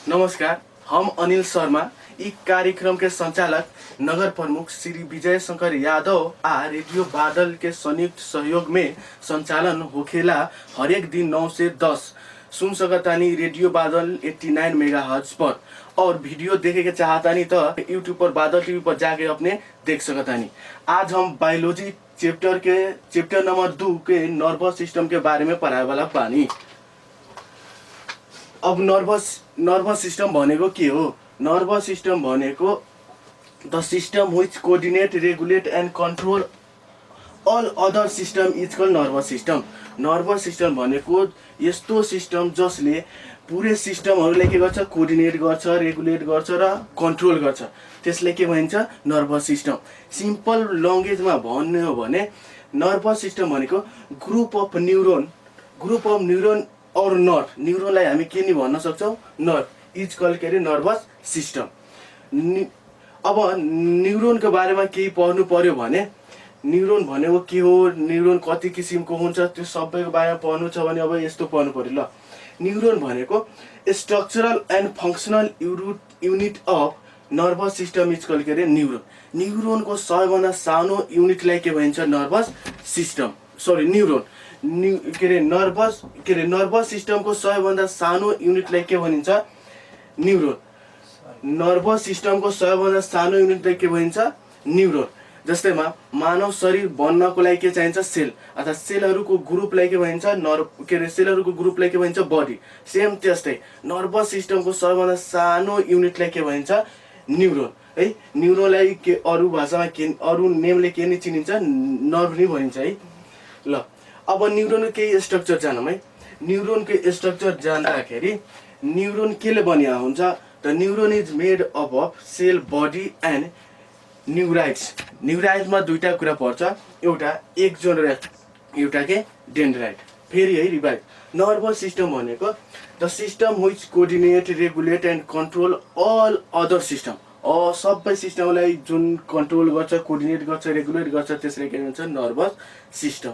नमस्कार, हम अनिल शर्मा, इस कार्यक्रम के संचालक नगर प्रमुख श्री विजय शंकर यादव आ रेडियो बादल के संयुक्त सहयोग में संचालन होखेला। हर एक दिन 9 से 10 सुन सकतानी रेडियो बादल 89 मेगाहर्ट्ज पर। और वीडियो देखे के चाहतानी तो यूट्यूब पर बादल टीवी पर जाके अपने देख सकतानी। आज हम बायोलॉजी चैप्टर नंबर 2 के नर्वस सिस्टम के बारे में पढ़ाए वाला बानी। अब नर्वस सिस्टम भनेको के हो? नर्वस सिस्टम भनेको the system which coordinate, regulate and control all other system is called nervous system. Nervous system भनेको यस्तो सिस्टम जसले पुरै सिस्टमहरूलाई के गर्छ? कोअर्डिनेट गर्छ, रेगुलेट गर्छ र कन्ट्रोल गर्छ। त्यसलाई के भनिन्छ? Nervous system. सिम्पल ल्याङ्ग्वेजमा भन्ने हो भने नर्वस सिस्टम भनेको ग्रुप अफ न्युरोन और नर्भ। न्युरोनलाई हामी के नि भन्न सक्छौँ? नर्भ इज कल्ड के अरे नर्भस सिस्टम। अब न्युरोनको बारेमा केही पढ्नु पर्यो भने न्युरोन भनेको के हो, न्युरोन कति किसिमको हुन्छ, त्यो सबैको बारेमा पढ्नु छ भने अब यस्तो पढ्नु पर्यो। ल, न्युरोन भनेको structural and functional unit of nervous system is called के अरे न्युरोन। न्युरोनको सबैभन्दा सानो युनिटलाई के भनिन्छ? Nervous system, sorry neuron. Nervous सिस्टमको सबैभन्दा सानो युनिटलाई के भनिन्छ? न्युरोन। नर्भस सिस्टमको सबैभन्दा सानो युनिटलाई के भनिन्छ? न्युरोन। जस्तैमा मानव शरीर बन्नको लागि के चाहिन्छ? सेल, अर्थात् सेलहरूको ग्रुपलाई के भनिन्छ? सेलहरूको ग्रुपलाई के भनिन्छ? बडी। सेम त्यस्तै नर्भस सिस्टमको सबैभन्दा सानो युनिटलाई के भनिन्छ? न्युरोन। है, न्युरोनलाई के अरू भाषामा के अरू नेमले के नि चिनिन्छ? नर्भ नि भनिन्छ है। ल, अब न्युरोनको केही स्ट्रक्चर जानौँ है। न्युरोनको स्ट्रक्चर जान्दाखेरि न्युरोन केले बनिया हुन्छ? The neuron is made up of cell, body and neurites. न्युराइट्समा दुईटा कुरा पर्छ, एउटा एक्जोन र एउटा के डेन्ड्राइट। फेरि है रिभाइज, नर्भस सिस्टम भनेको the system which coordinate, regulate and control all other system. सबै सिस्टमलाई जुन कन्ट्रोल गर्छ, कोअर्डिनेट गर्छ, रेगुलेट गर्छ, त्यसलाई के भन्छ? Nervous system.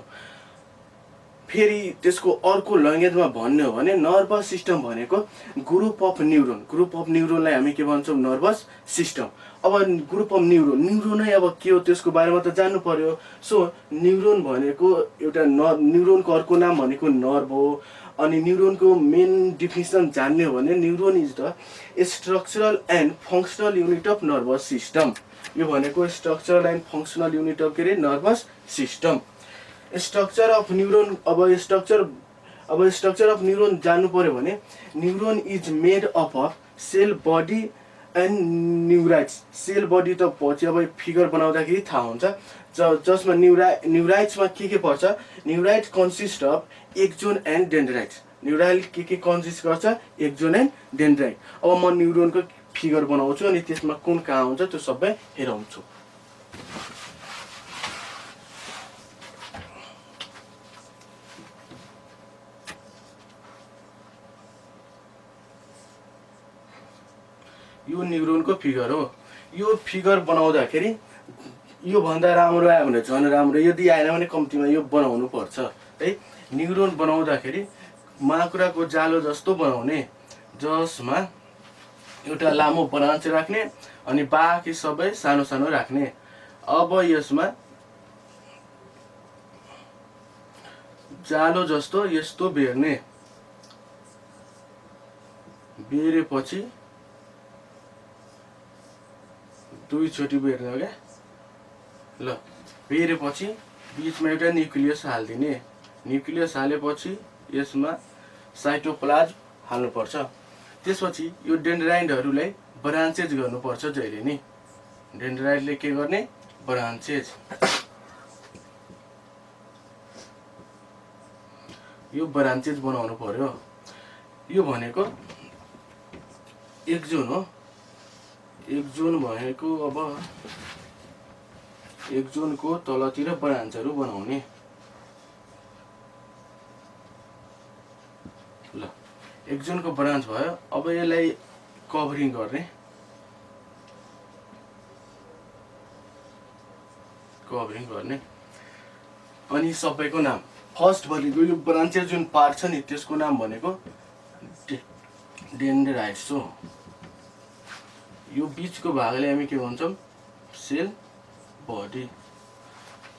फेरि त्यसको अर्को ल्याङ्ग्वेजमा भन्ने हो भने नर्भस सिस्टम भनेको ग्रुप अफ न्युरोनलाई हामी के भन्छौँ? Nervous system. अब ग्रुप अफ न्युरोनै अब के हो त्यसको बारेमा त जान्नु पर्यो। सो न्युरोन भनेको एउटा न्युरोनको अर्को नाम भनेको नर्भ हो। अनि न्युरोनको मेन डिफिनेसन जान्ने हो भने neuron is the structural and functional unit of nervous system. यो भनेको structural and functional unit of के अरे nervous system. Structure of neuron, अब स्ट्रक्चर अफ न्युरोन जान्नु पर्यो भने neuron is made up of cell, body and neurites. Cell, body त पछि अब फिगर बनाउँदाखेरि थाहा हुन्छ। जसमा न्युराइट्समा के पर्छ? Neurite consist of axon and dendrites. Neurite के कन्सिस्ट गर्छ? Axon and dendrite. अब म न्युरोनको फिगर बनाउँछु अनि त्यसमा कुन कहाँ हुन्छ त्यो सबै हेराउँछु। यो न्युरोनको फिगर हो। यो फिगर बनाउँदाखेरि यो भन्दा राम्रो आयो भने झन् राम्रो, यदि आएन भने कम्तीमा यो बनाउनु पर्छ है। न्युरोन बनाउँदाखेरि माकुराको जालो जस्तो बनाउने, जसमा एउटा लामो ब्रान्च राख्ने अनि बाँकी सबै सानो सानो राख्ने। अब यसमा जालो जस्तो यस्तो बेर्ने, बेरेपछि दुईचोटि बेर्ने हो क्या। ल, बेरेपछि बिचमा एउटा न्युक्लियस हालिदिने। न्युक्लियस हालेपछि यसमा साइटोप्लाज्म हाल्नुपर्छ। त्यसपछि यो डेन्ड्राइटहरूलाई ब्रान्चेज गर्नुपर्छ जहिले नि। डेन्ड्राइटले के गर्ने? ब्रान्चेज। यो ब्रान्चेज बनाउनु पर्यो। यो भनेको एक्जोन हो। एक्जोन भनेको अब एक्जोनको तलतिर ब्रान्चहरू बनाउने। ल, एक्जोनको ब्रान्च भयो। अब यसलाई कभरिङ गर्ने, अनि सबैको नाम फर्स्ट भनेको यो ब्रान्चेस जुन पार्ट छ नि त्यसको नाम भनेको डेन्ड्राइट्स हो। यो बिचको भागलाई हामी के भन्छौँ? Cell body.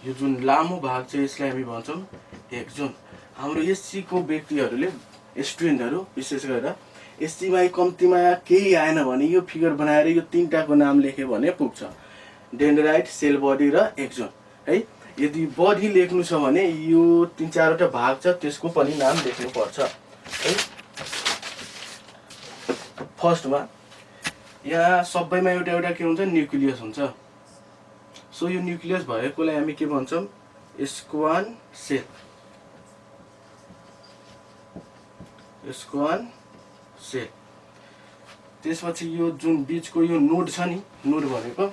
यो जुन लामो भाग छ यसलाई हामी भन्छौँ एक्जोन। हाम्रो एससीको व्यक्तिहरूले, स्टुडेन्टहरू विशेष गरेर एससीमा कम्तीमा केही आएन भने यो फिगर बनाएर यो तीनटाको नाम लेख्यो भने पुग्छ, डेन्ड्राइट, सेल बडी र एक्जोन है। यदि बडी लेख्नु छ भने यो 3-4वटा भाग छ त्यसको पनि नाम लेख्नुपर्छ है। फर्स्टमा यहाँ सबैमा एउटा एउटा के हुन्छ? न्युक्लियस हुन्छ। सो यो न्युक्लियस भएकोलाई हामी के भन्छौँ? Schwann cell. Schwann cell. त्यसपछि यो जुन बिचको यो नोड छ नि, नोड भनेको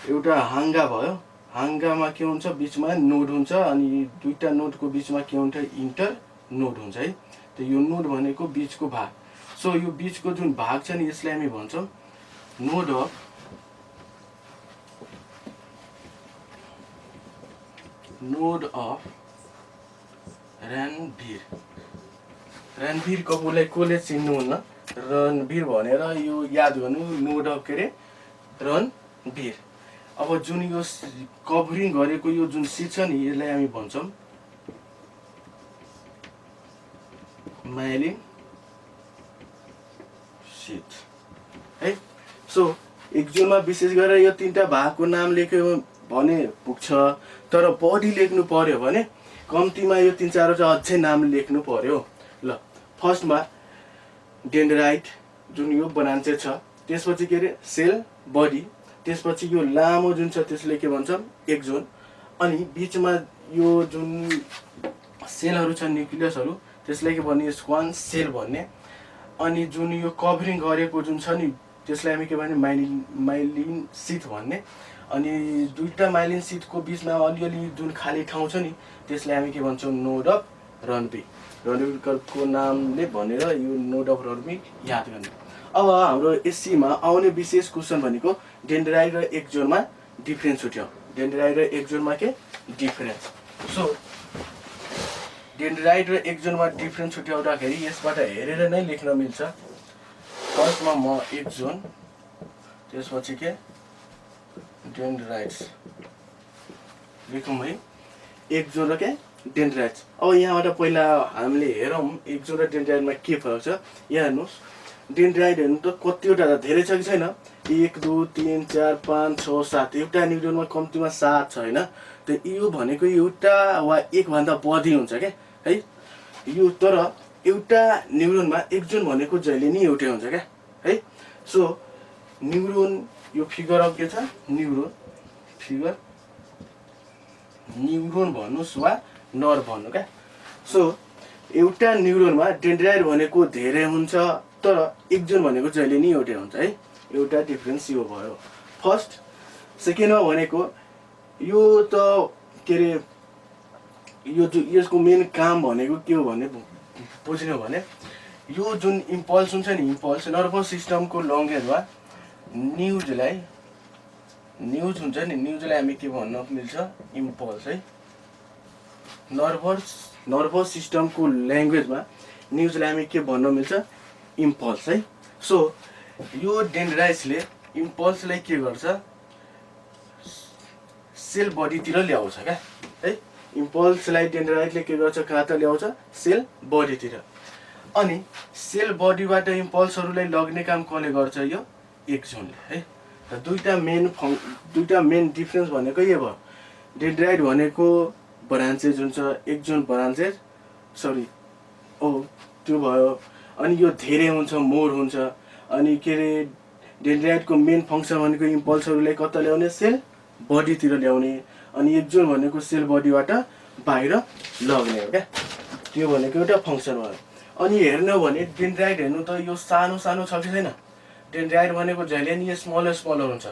एउटा हाँगा भयो। हाँगामा के हुन्छ? बिचमा नोड हुन्छ अनि दुईटा नोडको बिचमा के हुन्छ? इन्टर नोड हुन्छ है। त यो नोड भनेको बिचको भाग। सो यो बिचको जुन भाग छ नि यसलाई हामी भन्छौँ नोड अफ रणवीर। रणवीर कपुरलाई कसले चिन्नुहुन्न? रणवीर भनेर यो याद गर्नु, नोड अफ के अरे रणवीर। अब जुन यो कभरिङ गरेको यो जुन सिट छ नि यसलाई हामी भन्छौँ माइलिन सिट है। सो एक्जोनमा विशेष गरेर यो तीनटा भागको नाम लेख्यो भने पुग्छ, तर बडी लेख्नु पर्यो भने कम्तीमा यो 3-4वटा अझै नाम लेख्नु पर्यो। ल, फर्स्टमा डेन्ड्राइट जुन यो बनान्चे छ, त्यसपछि के अरे सेल बडी, त्यसपछि यो लामो जुन छ त्यसले के भन्छौँ? एक्जोन, अनि बिचमा यो जुन सेलहरू छ न्युक्लियसहरू त्यसलाई के भन्ने? स्क्वान सेल भन्ने। अनि जुन यो कभरिङ गरेको जुन छ नि त्यसलाई हामी के भन्ने? माइलिन सिट भन्ने। अनि दुईटा माइलिन सिटको बिचमा अलिअलि जुन खाली ठाउँ छ नि त्यसलाई हामी के भन्छौँ? Node of Ranveer. रणवीरको नामले भनेर यो नोड अफ रणवीर याद गर्ने। अब हाम्रो एससीमा आउने विशेष क्वेसन भनेको डेन्ड्राइट र एक्जोनमा डिफरेन्स छुट्याउ। डेन्ड्राइट र एक्जोनमा के डिफरेन्स? सो डेन्ड्राइट र एक्जोनमा डिफरेन्स छुट्याउँदाखेरि यसबाट हेरेर नै लेख्न मिल्छ। फर्स्टमा म एक्जोन, त्यसपछि के डेन्ड्राइट्स लेखौँ है। एक्जोन र के डेन्ड्राइट्स। अब यहाँबाट पहिला हामीले हेरौँ एक्जोन र डेन्ड्राइटमा के फरक छ। यहाँ हेर्नुहोस्, डेन्ड्राइट हेर्नु त कतिवटा धेरै छ कि छैन? 1 2 3 4 5 6 7। एउटा न्युरोनमा कम्तीमा 7 छ होइन। त यो भनेको एउटा वा एकभन्दा बढी हुन्छ क्या है यो। तर एउटा न्युरोनमा एक्जोन भनेको जहिले नि एउटै हुन्छ क्या है। सो न्युरोन यो फिगर अफ के छ? न्युरोन फिगर, न्युरोन भन्नुहोस् वा नर्भ भन्नु क्या। सो एउटा न्युरोनमा डेन्ड्राइट भनेको धेरै हुन्छ तर एक्जोन भनेको जहिले नि एउटै हुन्छ है। एउटा डिफरेन्स यो भयो फर्स्ट। सेकेन्डमा भनेको यो त के अरे यो यसको मेन काम भनेको के हो भने बुझ्नु भने यो जुन इम्पल्स हुन्छ नि, इम्पल्स नर्भस सिस्टमको लङ्गेजमा न्युजलाई, न्युज हुन्छ नि, न्युजलाई हामी के भन्न मिल्छ? इम्पल्स है। नर्भस सिस्टमको ल्याङ्ग्वेजमा न्युजलाई हामी के भन्न मिल्छ? इम्पल्स है। सो यो डेन्ड्राइट्सले इम्पल्सलाई के गर्छ? सेल बडीतिर ल्याउँछ क्या है। इम्पल्सलाई डेन्ड्राइटले के गर्छ? कहाँ त ल्याउँछ? सेल बडीतिर। अनि सेल बडीबाट इम्पल्सहरूलाई लग्ने काम कसले गर्छ? यो एक्जोनले है। र दुईटा मेन डिफरेन्स भनेको यो भयो। डेन्ड्राइट भनेको ब्रान्चेज हुन्छ, एक्जोन ब्रान्चेज त्यो भयो। अनि यो धेरै हुन्छ, मोर हुन्छ। अनि के अरे डेन्ड्राइटको मेन फङ्सन भनेको इम्पल्सहरूलाई कता ल्याउने? सेल बडीतिर ल्याउने। अनि एक्जोन भनेको सेल बडीबाट बाहिर लग्ने हो क्या। त्यो भनेको एउटा फङ्सन भयो। अनि हेर्नु हो भने डेन्ड्राइट हेर्नु त यो सानो सानो छ कि छैन? डेन्ड्राइट भनेको जहिले नि स्मलर हुन्छ,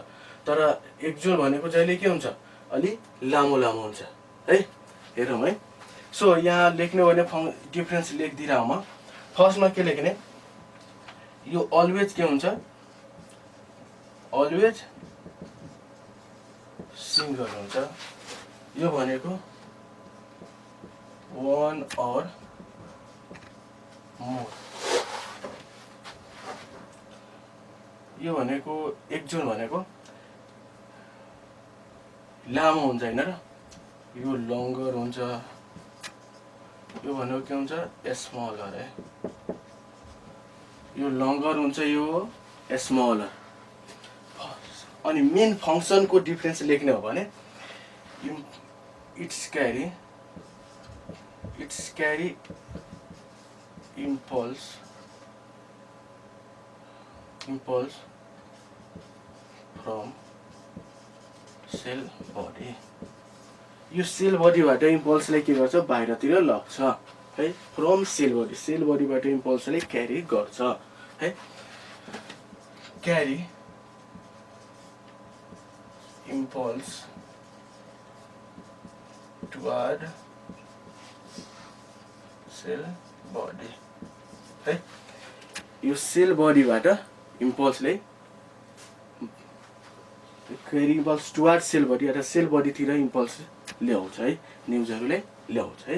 तर एक्जोन भनेको जहिले के हुन्छ? अलि लामो लामो हुन्छ है। हेरौँ है। सो यहाँ लेख्ने हो भने डिफरेन्स लेखिदिरहेँ म। फर्स्टमा के लेख्ने? यो अलवेज के हुन्छ? अलवेज सिङ्गल हुन्छ। यो भनेको 1 or more। यो भनेको एक्जोन भनेको लामो हुन्छ हैन र, यो लङ्गर हुन्छ, यो भनेको के हुन्छ स्मलर है, यो लङ्गर हुन्छ, यो स्मलर। अनि मेन फङ्सनको डिफरेन्स लेख्ने हो भने it's carry impulse from cell body. यो सेल बडीबाट इम्पल्सलाई के गर्छ बाहिरतिर लग्छ है, फ्रम सेल बडीबाट इम्पल्सलाई क्यारी गर्छ है, क्यारी इम्पल्स टुवर्ड सेल बडी है। यो सेल बडीबाट इम्पल्सलाई क्यारी इम्पल्स टुवर्ड सेल बडी अथवा सेल बडीतिर इम्पल्स ल्याउँछ है, न्युजहरूले ल्याउँछ है।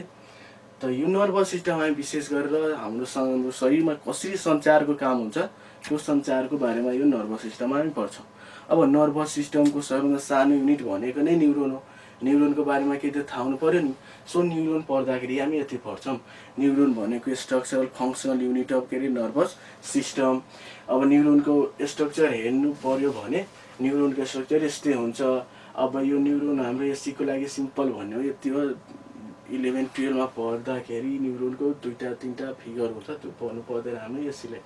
त यो नर्भस सिस्टममा विशेष गरेर हाम्रो शरीरमा कसरी सञ्चारको काम हुन्छ त्यो सञ्चारको बारेमा यो नर्भस सिस्टममा पनि पढ्छौँ। अब नर्भस सिस्टमको सबभन्दा सानो युनिट भनेको नै न्युरोन हो। न्युरोनको बारेमा केही त थाहा हुनु पर्यो नि। सो न्युरोन पढ्दाखेरि हामी यति पढ्छौँ, न्युरोन भनेको structural functional unit of nervous system. अब न्युरोनको स्ट्रक्चर हेर्नु पर्यो भने न्युरोनको स्ट्रक्चर यस्तै हुन्छ। अब यो न्युरोन हाम्रो एससीको लागि सिम्पल भन्ने हो, यति हो। 11-12 मा पढ्दाखेरि न्युरोनको 2-3 फिगर हुन्छ, त्यो पढ्नु पर्दैन हाम्रो एससीलाई,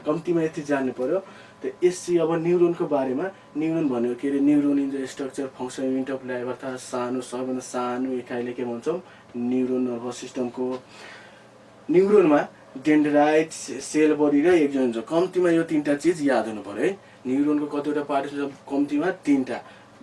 कम्तीमा यति जान्नु पर्यो। त एससी अब न्युरोनको बारेमा, न्युरोन भनेको के अरे, neuron in the structure function unit of life, अर्थात् सानो सबभन्दा सानो इकाइले के भन्छौँ न्युरोन नर्भस सिस्टमको। न्युरोनमा डेन्ड्राइट, सेल बडी र एक्जोन हुन्छ। कम्तीमा यो 3टा चिज याद हुनु पर्यो है। न्युरोनको कतिवटा पार्ट हुन्छ कम्तीमा 3टा,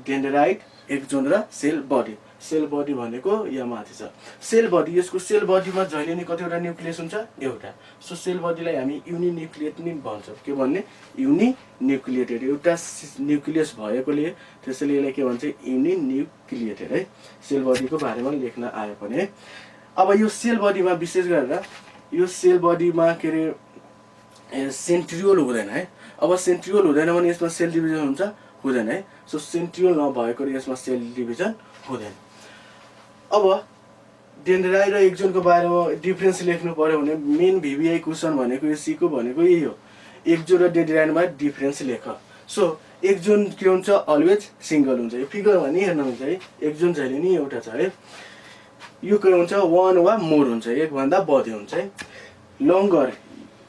डेन्ड्राइट, एक्जोन र सेल बडी। सेल बडी भनेको यहाँ माथि छ सेल बडी। यसको सेल बडीमा जहिले नै कतिवटा न्युक्लियस हुन्छ एउटा। सो सेल बडीलाई हामी युनिन्युक्लिएट नि भन्छौँ। के भन्ने युनिन्युक्लिएटेड, एउटा न्युक्लियस भएकोले त्यसैले यसलाई के भन्छ युनिन्युक्लिएटेड है। सेल बडीको बारेमा लेख्न आयो भने अब यो सेल बडीमा विशेष गरेर यो सेल बडीमा के अरे सेन्ट्रियोल हुँदैन है। अब सेन्ट्रियोल हुँदैन भने यसमा सेल डिभिजन हुन्छ हुँदैन है। सो सेन्ट्रियोल नभएकोले यसमा सेल डिभिजन हुँदैन। अब डेन्ड्राइट र एक्जोनको बारेमा डिफरेन्स लेख्नु पर्यो भने मेन भिबिआई क्वेसन भनेको एससीको भनेको यही हो, एक्जोन र डेन्ड्राइटमा डिफरेन्स लेख। सो एक्जोन के हुन्छ अलवेज सिङ्गल हुन्छ। यो फिगरमा नि हेर्नुहुन्छ है, एक्जोन जहिले नि एउटा छ है। यो के हुन्छ 1 वा मोर हुन्छ, एकभन्दा बढी हुन्छ है। लङ्गर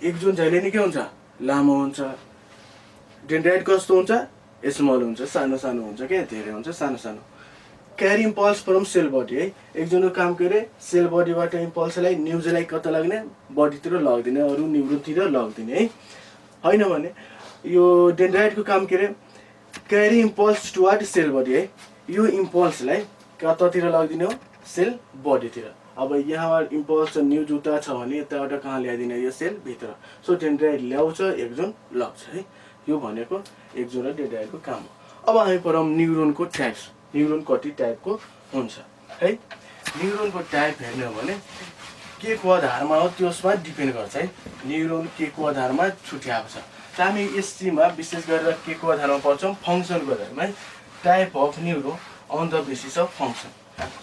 एक्जोन जहिले नि के हुन्छ लामो हुन्छ। डेन्ड्राइट कस्तो हुन्छ स्मल हुन्छ, सानो सानो हुन्छ के, धेरै हुन्छ सानो सानो। क्यारी इम्पल्स फ्रम सेल बडी है। एकजनको काम के अरे सेल बडीबाट इम्पल्सलाई न्युजलाई कता लग्ने बडीतिर लगिदिने, अरू न्युरोनतिर लगिदिने है। होइन भने यो डेन्ड्राइटको काम के अरे क्यारी इम्पल्स टुवर्ड सेल बडी है। यो इम्पल्सलाई कतातिर लगिदिने हो सेल बडीतिर। अब यहाँ इम्पल्स न्युज उता छ भने यताबाट कहाँ ल्याइदिने यो सेल भित्र। सो डेन्ड्राइट ल्याउँछ, एक्जोन लग्छ है। यो भनेको एक्जोन र डेन्ड्राइटको काम हो। अब हामी पढौँ न्युरोनको टाइप्स। न्युरोन कति टाइपको हुन्छ है। न्युरोनको टाइप हेर्ने हो भने के को आधारमा हो त्यसमा डिपेन्ड गर्छ है। न्युरोन के को आधारमा छुट्याएको छ। त हामी एससीमा विशेष गरेर के को आधारमा पढ्छौँ फङ्सनको आधारमा है। Type of neuron on the basis of function.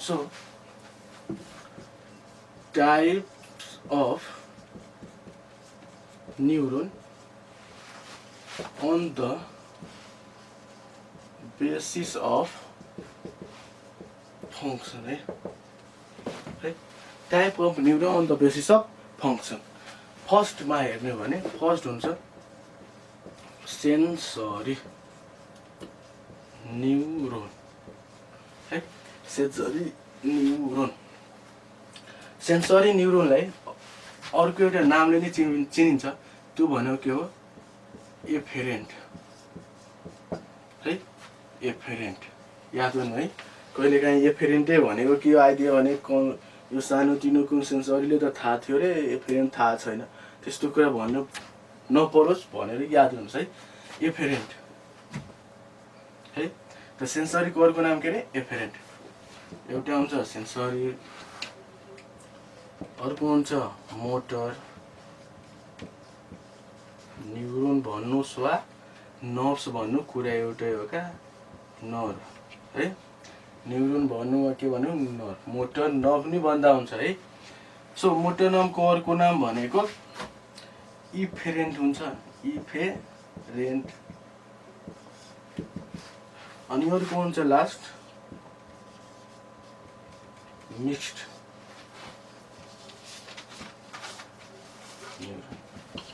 So type of neuron on the basis of function है। Type of neuron on the basis of function। फर्स्टमा हेर्ने हो भने फर्स्ट हुन्छ सेन्सरी न्युरोन है। सेन्सरी न्युरोन, सेन्सरी न्युरोनलाई अर्को एउटा नामले नै चिनिन्छ, त्यो भनेको के हो एफेरेन्ट है। एफेरेन्ट याद गर्नु है। कहिलेकाहीँ एफेरेन्टै भनेको के आइदियो भने यो सानोतिनो कुन सेन्सरीले त थाहा थियो रे, एफेरेन्ट थाहा छैन, त्यस्तो कुरा भन्नु नपरोस् भनेर याद गर्नुहोस् है। एफेरेन्ट है। त सेन्सरीको अर्को नाम के अरे एफेरेन्ट। एउटा हुन्छ सेन्सरी, अर्को हुन्छ मोटर न्युरोन भन्नुहोस् वा नर्भ्स भन्नु कुरा एउटै हो क्या, नर्भ है। न्युरोन भन्नु वा के भन्नु, नर्भ, मोटर नर्भ नि भन्दा हुन्छ है। सो मोटर नर्भको अर्को नाम भनेको इफेरेन्ट हुन्छ, इफेरेन्ट। अनि अर्को हुन्छ लास्ट मिक्स्ड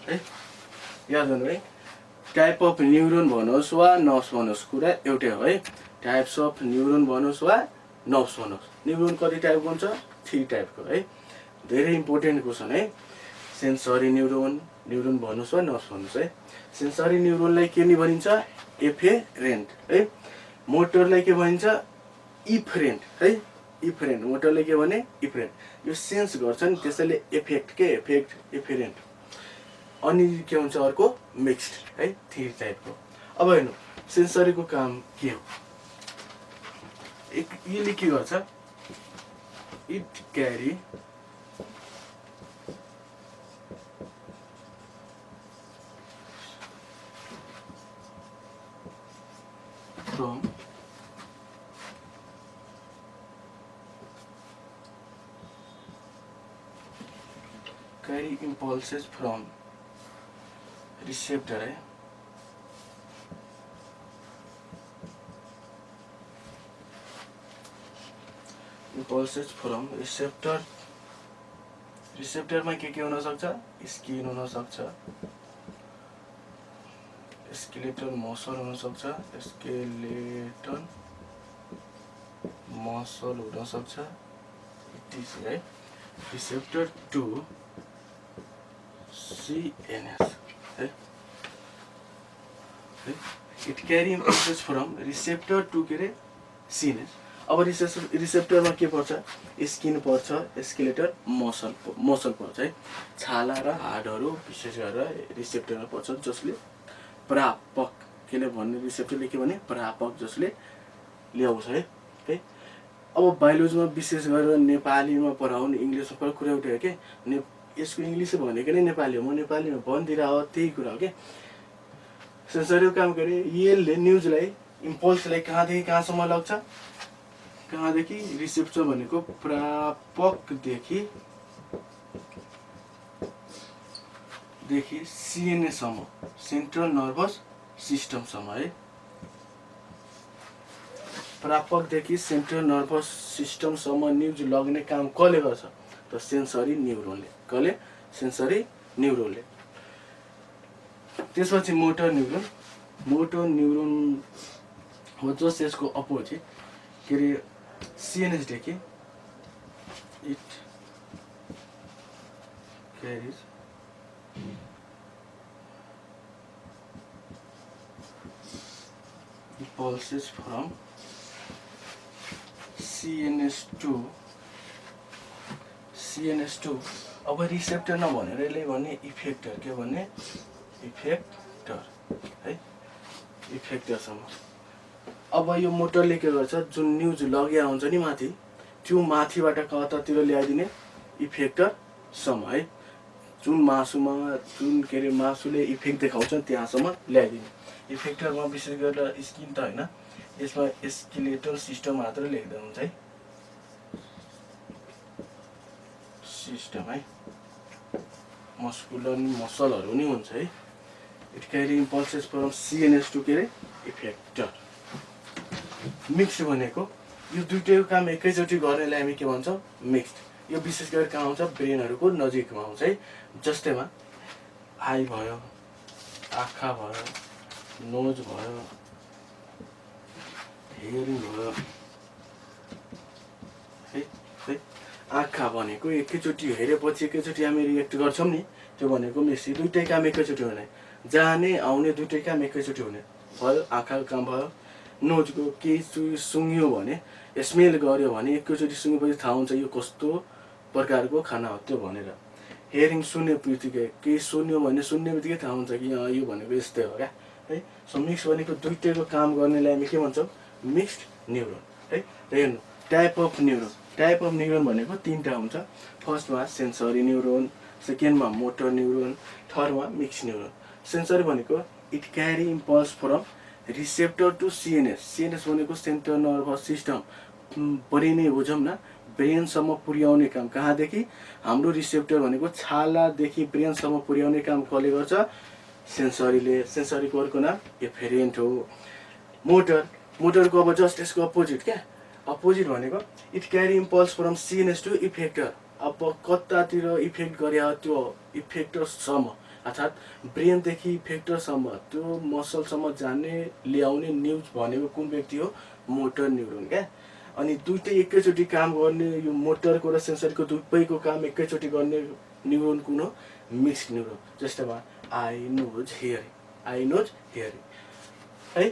है। याद गर्नु है, टाइप अफ न्युरोन भनोस् वा नर्भ्स भनोस् कुरा एउटै हो है। टाइप्स अफ न्युरोन भनोस् वा नर्भ्स भनोस्, न्युरोन कति टाइपको हुन्छ, 3 टाइपको है। धेरै इम्पोर्टेन्ट क्वेसन है। सेन्सरी न्युरोन, न्युरोन भनोस् वा नर्भ्स भनोस् है। सेन्सरी न्युरोनलाई के नि भनिन्छ, एफेरेन्ट है। मोटरलाई के भनिन्छ, इफरेन्ट है। इफरेन्ट, मोटरले के भने इफरेन्ट। यो सेन्स गर्छ नि त्यसैले एफेक्ट के एफेक्ट, इफेरेन्ट। अनि के हुन्छ अर्को मिक्स्ड है, 3 टाइपको। अब हेर्नु सेन्सरीको काम के हो, यसले के गर्छ, it carry from impulses from receptor है। impulses from receptor, रिसेप्टरमा के हुन सक्छ, स्किन हुन सक्छ, स्केलेटल मसल हुन सक्छ, स्केलेटल मसल हुन सक्छ, इटिसी है। रिसेप्टर टु CNS है। It carry impulses from receptor to के अरे CNS। अब रिसेप्टरमा के पर्छ, स्किन पर्छ, स्केलेटल मसल पर्छ है। छाला र हाडहरू विशेष गरेर रिसेप्टरमा पर्छ, जसले प्रापक केले भन्ने, रिसेप्टरले के भने प्रापक जसले ल्याउँछ है। अब बायोलोजीमा विशेष गरेर नेपालीमा पढाउने, इङ्ग्लिसमा पढाउने कुरा एउटै हो कि, यसको इङ्ग्लिस भनेको नै नेपाली हो, म नेपालीमा भनिदिएर हो, त्यही कुरा हो कि। सेन्सरीको काम गरे, यसले न्युजलाई, इम्पल्सलाई कहाँदेखि कहाँसम्म लग्छ, कहाँदेखि, रिसेप्टर भनेको प्रापकदेखि CNS सम्म, सेन्ट्रल नर्भस सिस्टमसम्म है। प्रापकदेखि सेन्ट्रल नर्भस सिस्टमसम्म न्युज लग्ने काम कसले गर्छ त, सेन्सरी न्युरोनले। कसले, सेन्सरी न्युरोनले। त्यसपछि मोटर न्युरोन। मोटर न्युरोन हो जस यसको अपोजिट के अरे CNS देखि it क्यारिज impulses from CNS to अब रिसेप्टर नभनेर यसले भने इफेक्टर, के भन्ने इफेक्टर है, इफेक्टरसम्म। अब यो मोटरले के गर्छ, जुन न्युज लगिया हुन्छ नि माथि, त्यो माथिबाट कतातिर ल्याइदिने, इफेक्टरसम्म है। जुन मासुमा, जुन के अरे मासुले इफेक्ट देखाउँछ त्यहाँसम्म ल्याइदिने। इफेक्टरमा विशेष गरेर स्किन त होइन, यसमा स्केलेटल सिस्टम मात्र लेख्दा हुन्छ है, सिस्टम है। मस्कुलर मसलहरू नि हुन्छ है। It carry impulses from CNS to के अरे इफेक्टर। मिक्स भनेको यो दुईटैको काम एकैचोटि गर्नेलाई हामी के भन्छौँ, मिक्स्ड। यो विशेष गरेर कहाँ आउँछ, ब्रेनहरूको नजिकमा आउँछ है। जस्तैमा आई भयो, आँखा भयो, नोज भयो, हियरिङ भयो है। आँखा भनेको एकैचोटि हेरेपछि एकैचोटि हामी रिएक्ट गर्छौँ नि, त्यो भनेको मिक्स। दुईटै काम एकैचोटि हुने, जाने आउने दुईटै काम एकैचोटि हुने भयो। आँखाको काम भयो, नोजको केही सुँग्यो भने, स्मेल गर्यो भने एकैचोटि सुँगेपछि थाहा हुन्छ यो कस्तो प्रकारको खाना हो त्यो भनेर। हियरिङ सुन्ने बित्तिकै, केही सुन्यो भने सुन्ने बित्तिकै थाहा हुन्छ कि यो भनेको यस्तै हो क्या है। सो मिक्स भनेको दुईटैको काम गर्नेलाई हामी के भन्छौँ, मिक्स्ड न्युरोन है। र हेर्नु type of neuron, type of neuron भनेको 3टा हुन्छ। फर्स्टमा सेन्सरी न्युरोन, सेकेन्डमा मोटर न्युरोन, थर्डमा मिक्स न्युरोन। सेन्सरी भनेको it carry impulse from receptor to CNS. CNS भनेको सेन्ट्रल नर्भस सिस्टम, ब्रेन नै बुझौँ न, ब्रेनसम्म पुर्याउने काम। कहाँदेखि? हाम्रो रिसेप्टर भनेको छालादेखि ब्रेनसम्म पुर्याउने काम कसले गर्छ? सेन्सरीले। सेन्सरीको अर्को नाम एफेरेन्ट हो। मोटरको अब जस्ट यसको अपोजिट क्या, अपोजिट भनेको it carry impulse from CNS to effector. अब कतातिर इफेक्ट गरे त्यो इफेक्टरसम्म, अर्थात् ब्रेनदेखि इफेक्टरसम्म त्यो मसलसम्म जाने ल्याउने न्युज भनेको कुन व्यक्ति हो? मोटर न्युरोन क्या। अनि दुइटै एकैचोटि काम गर्ने, यो मोटरको र सेन्सरीको दुवैको काम एकैचोटि गर्ने न्युरोन कुन हो? Mixed neuron. जस्तै आई नोज हियरिङ है।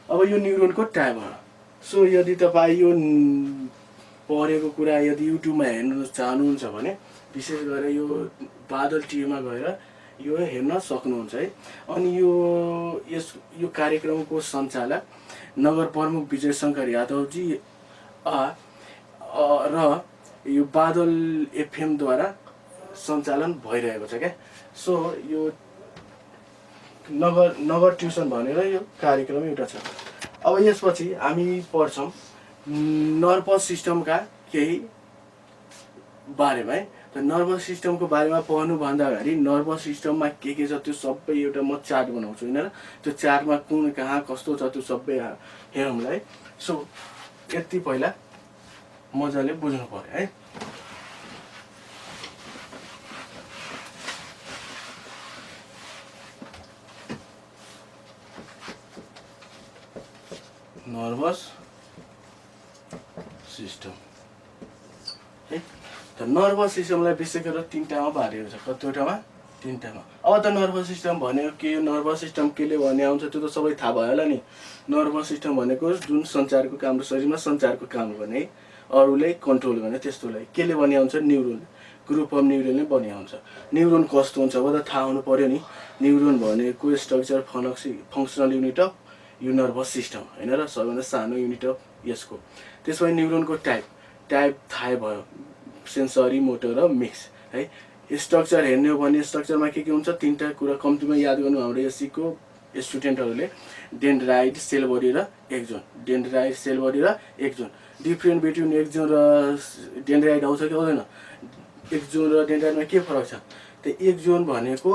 अब यो न्युरोनको टाइप हो। सो यदि तपाईँ यो पढेको कुरा यदि युट्युबमा हेर्नु चाहनुहुन्छ भने विशेष गरेर यो बादल टिभीमा गएर यो हेर्न सक्नुहुन्छ है। अनि यो कार्यक्रमको सञ्चालक नगर प्रमुख विजय शङ्कर यादवजी र यो बादल एफएमद्वारा सञ्चालन भइरहेको छ क्या। सो यो नगर ट्युसन भनेर यो कार्यक्रम एउटा छ। अब यसपछि हामी पढ्छौँ नर्भस सिस्टमका केही बारेमा है। त नर्भस सिस्टमको बारेमा पढ्नुभन्दा अगाडि नर्भस सिस्टममा के छ त्यो सबै एउटा म चार्ट बनाउँछु होइन र, त्यो चार्टमा कुन कहाँ कस्तो छ त्यो सबै हेरौँला है। सो यति पहिला मजाले बुझ्नु पर्यो है। नर्भस सिस्टम है। त नर्भस सिस्टमलाई विशेष गरेर तीनटामा बाँडिएको छ। कतिवटामा? तीनटामा। अब त नर्भस सिस्टम भनेको के हो, नर्भस सिस्टम केले भन्ने आउँछ त्यो त सबै थाहा भयो होला नि। नर्भस सिस्टम भनेको जुन सञ्चारको काम, शरीरमा सञ्चारको काम गर्ने, अरूलाई कन्ट्रोल गर्ने, त्यस्तोलाई केले भन्ने आउँछ? न्युरोन, ग्रुप अफ न्युरोनले भन्ने आउँछ। न्युरोन कस्तो हुन्छ अब त थाहा हुनु पर्यो नि। न्युरोन भनेको स्ट्रक्चर फङ्सनल युनिट अफ यो नर्भस सिस्टम होइन र, सबैभन्दा सानो युनिट अफ यसको। त्यसपछि न्युरोनको टाइप थाहै भयो, सेन्सरी, मोटर र मिक्स है। स्ट्रक्चर हेर्ने हो भने स्ट्रक्चरमा के हुन्छ? तीनटा कुरा कम्तीमा याद गर्नु हाम्रो एससीको स्टुडेन्टहरूले। डेन्ड्राइट, सेल बडी र एक्जोन। डेन्ड्राइट, सेल बडी र एक्जोन। डिफ्रेन्ट बिट्विन एक्जोन र डेन्ड्राइट आउँछ कि आउँदैन? एक्जोन र डेन्ड्राइटमा के फरक छ? त्यो एक्जोन भनेको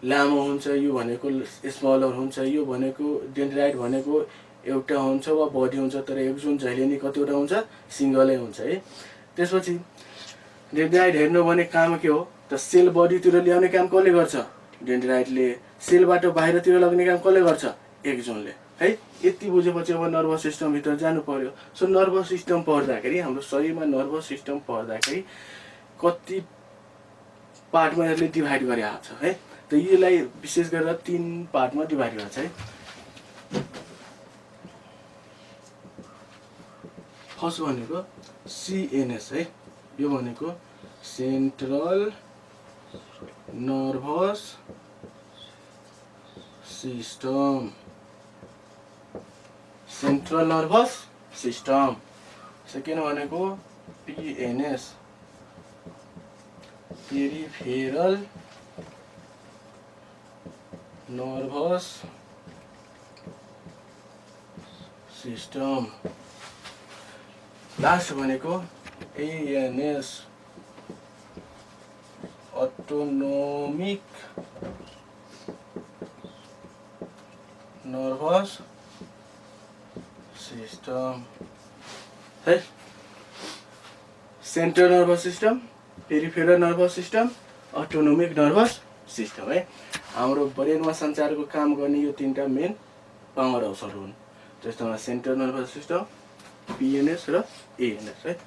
लामो हुन्छ, यो भनेको स्मलर हुन्छ, यो भनेको डेन्ड्राइट भनेको एउटा हुन्छ वा बडी हुन्छ, तर एक्जोन जहिले नि कतिवटा हुन्छ? सिङ्गलै हुन्छ है। त्यसपछि डेन्ड्राइट हेर्नु भने काम के हो त? सेल बडीतिर ल्याउने काम कसले गर्छ? डेन्ड्राइटले। सेलबाट बाहिरतिर लग्ने काम कसले गर्छ? एक्जोनले है। यति बुझेपछि अब नर्भस सिस्टमभित्र जानु पर्यो। सो नर्भस सिस्टम पढ्दाखेरि, हाम्रो शरीरमा नर्भस सिस्टम पढ्दाखेरि कति पार्टमा यसले डिभाइड गरिरहेको छ है। त यसलाई विशेष गरेर 3 पार्टमा डिभाइड गरेको छ है। फर्स्ट भनेको सिएनएस है। यो भनेको central nervous system, central nervous system. Second भनेको PNS, peripheral nervous system. Last भनेको एएनएस, अटोनोमिक नर्भस सिस्टम है। Central nervous system, peripheral nervous system, autonomic nervous system है। हाम्रो ब्रेनमा सञ्चारको काम गर्ने यो तीनटा मेन पावर हाउसहरू हुन्। जस्तोमा सेन्ट्रल नर्भस सिस्टम, पिएनएस र एएनएस है।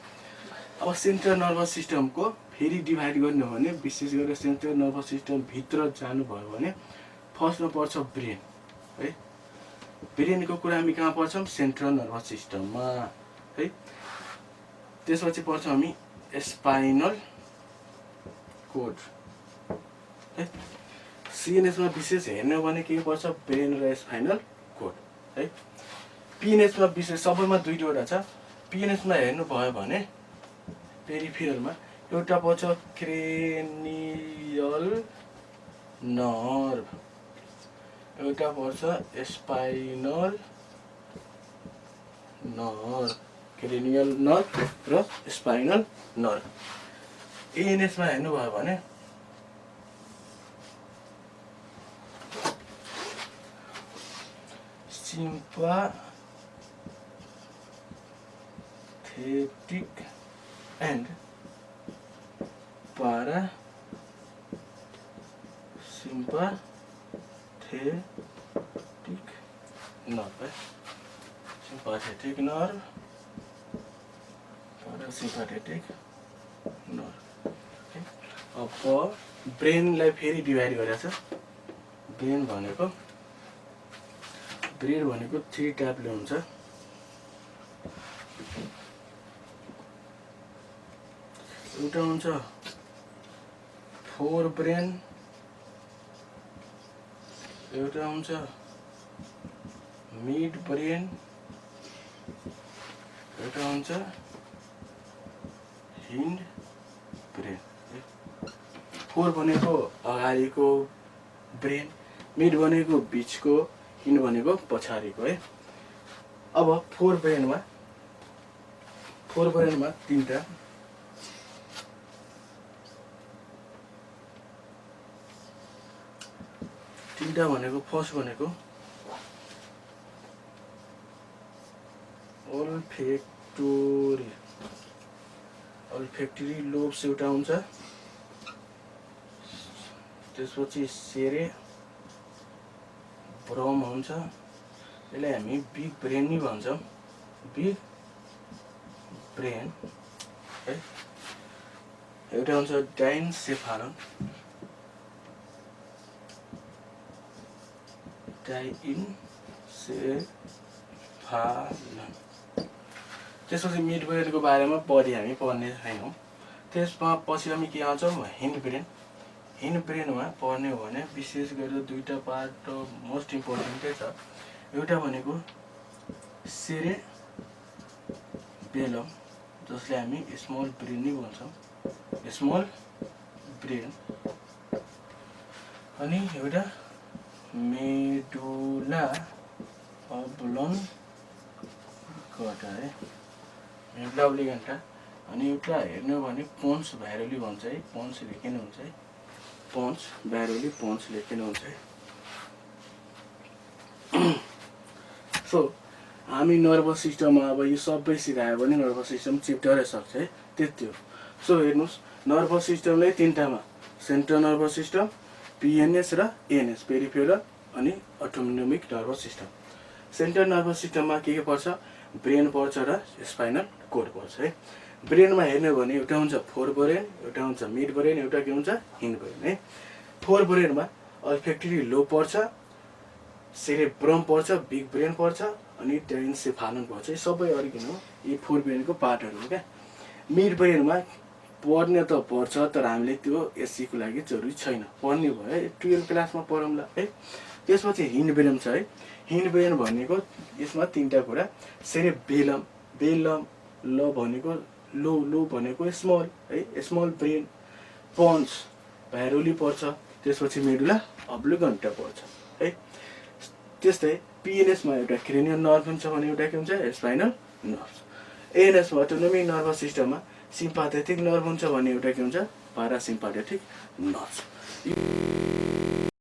अब सेन्ट्रल नर्भस सिस्टमको फेरि डिभाइड गर्ने हो भने विशेष गरेर सेन्ट्रल नर्भस सिस्टम भित्र जानुभयो भने फर्स्टमा पर्छ ब्रेन है। ब्रेनको कुरा हामी कहाँ पढ्छौँ? सेन्ट्रल नर्भस सिस्टममा है। त्यसपछि पर्छ हामी स्पाइनल कोड है। सिएनएसमा विशेष हेर्ने हो भने के पर्छ? ब्रेन र स्पाइनल कोड है। पिएनएसमा विशेष सबैमा दुईवटा छ। पिएनएसमा हेर्नुभयो भने पेरिफेरलमा एउटा पर्छ क्रेनियल नर्भ एउटा पर्छ स्पाइनल नर्भ, क्रेनियल नर्भ र स्पाइनल नर्भ। एएनएसमा हेर्नुभयो भने सिम्पाथेटिक एन्ड पारासिम्पाथेटिक नर्भ है। सिम्पाथेटिक नर्भ, पारासिम्पाथेटिक नर्भ। अब ब्रेनलाई फेरि डिभाइड गरेको छ। ब्रेन भनेको 3 टाइपले हुन्छ। एउटा हुन्छ फोर ब्रेन, एउटा हुन्छ मिड ब्रेन, एउटा हुन्छ हिन्ड ब्रेन। फोर भनेको अगाडिको ब्रेन, मिड भनेको बिचको, हिन्ड भनेको पछाडिको है। अब फोर ब्रेनमा तिनटा भनेको फर्स्ट भनेको ओल्फेक्टरी लोब्स एउटा हुन्छ, त्यसपछि सेरेब्रम हुन्छ, यसलाई हामी बिग ब्रेन नि भन्छौँ, बिग ब्रेन है। एउटा हुन्छ डाइनसेफालन, त्यसपछि मिड ब्रेनको बारेमा बढी हामी पढ्ने छैनौँ। त्यसमा पछि हामी के आउँछौँ, हिन्ड ब्रेन। हिन्ड ब्रेनमा पढ्ने हो भने विशेष गरेर दुईटा पार्ट मोस्ट इम्पोर्टेन्टै छ। एउटा भनेको सेरेबेलम, जसले हामी स्मल ब्रेन नै भन्छौँ, स्मल ब्रेन। अनि एउटा मेडुला अब्लङ्गटा है, मेडुला अब्लङ्गटा। अनि एउटा हेर्ने हो भने पोन्स भाइरोली भन्छ है, पोन्स लेखेन हुन्छ है, पोन्स भाइरोली, पोन्स लेखेन हुन्छ है। सो हामी नर्भस सिस्टममा अब यो सबै सिकायो भने नर्भस सिस्टम चिप्टरै सक्छ है, त्यति हो। सो हेर्नुहोस्, नर्भस सिस्टमलाई तिनटामा, सेन्ट्रल नर्भस सिस्टम, पिएनएस र एएनएस, पेरिफेरल अनि अटोनोमिक नर्भस सिस्टम। सेन्ट्रल नर्भस सिस्टममा के पर्छ, ब्रेन पर्छ र स्पाइनल कोड पर्छ है। ब्रेनमा हेर्ने हो भने एउटा हुन्छ फोर ब्रेन, एउटा हुन्छ मिड ब्रेन, एउटा के हुन्छ हिन्ड ब्रेन है। फोर ब्रेनमा अल्फेक्टरी लोब पर्छ, सेरेब्रम पर्छ, बिग ब्रेन पर्छ अनि डाइनसेफालन पर्छ। यो सबै अरिजिन हो, यी फोर ब्रेनको पार्टहरू हो क्या। मिड ब्रेनमा पढ्ने त पर्छ, तर हामीले त्यो एससीको लागि जरुरी छैन, पढ्ने भयो 12 क्लासमा पढौँला है। त्यसपछि हिन्ड ब्रेन छ है। हिन्ड ब्रेन भनेको यसमा तिनटा कुरा, सेरेबेलम, बेलम, ल भनेको लो भनेको स्मल है, स्मल ब्रेन, पोन्स भाइरोली पर्छ, त्यसपछि मेडुला अब्लङ्गटा पर्छ है। त्यस्तै पिएनएसमा एउटा क्रेनियल नर्भ हुन्छ भने एउटा के हुन्छ स्पाइनल नर्भ। एएनएसमा अटोनोमिक नर्भस सिस्टममा सिम्पाथेटिक नर्भ हुन्छ भने एउटा के हुन्छ पारासिम्पाथेटिक नर्भ।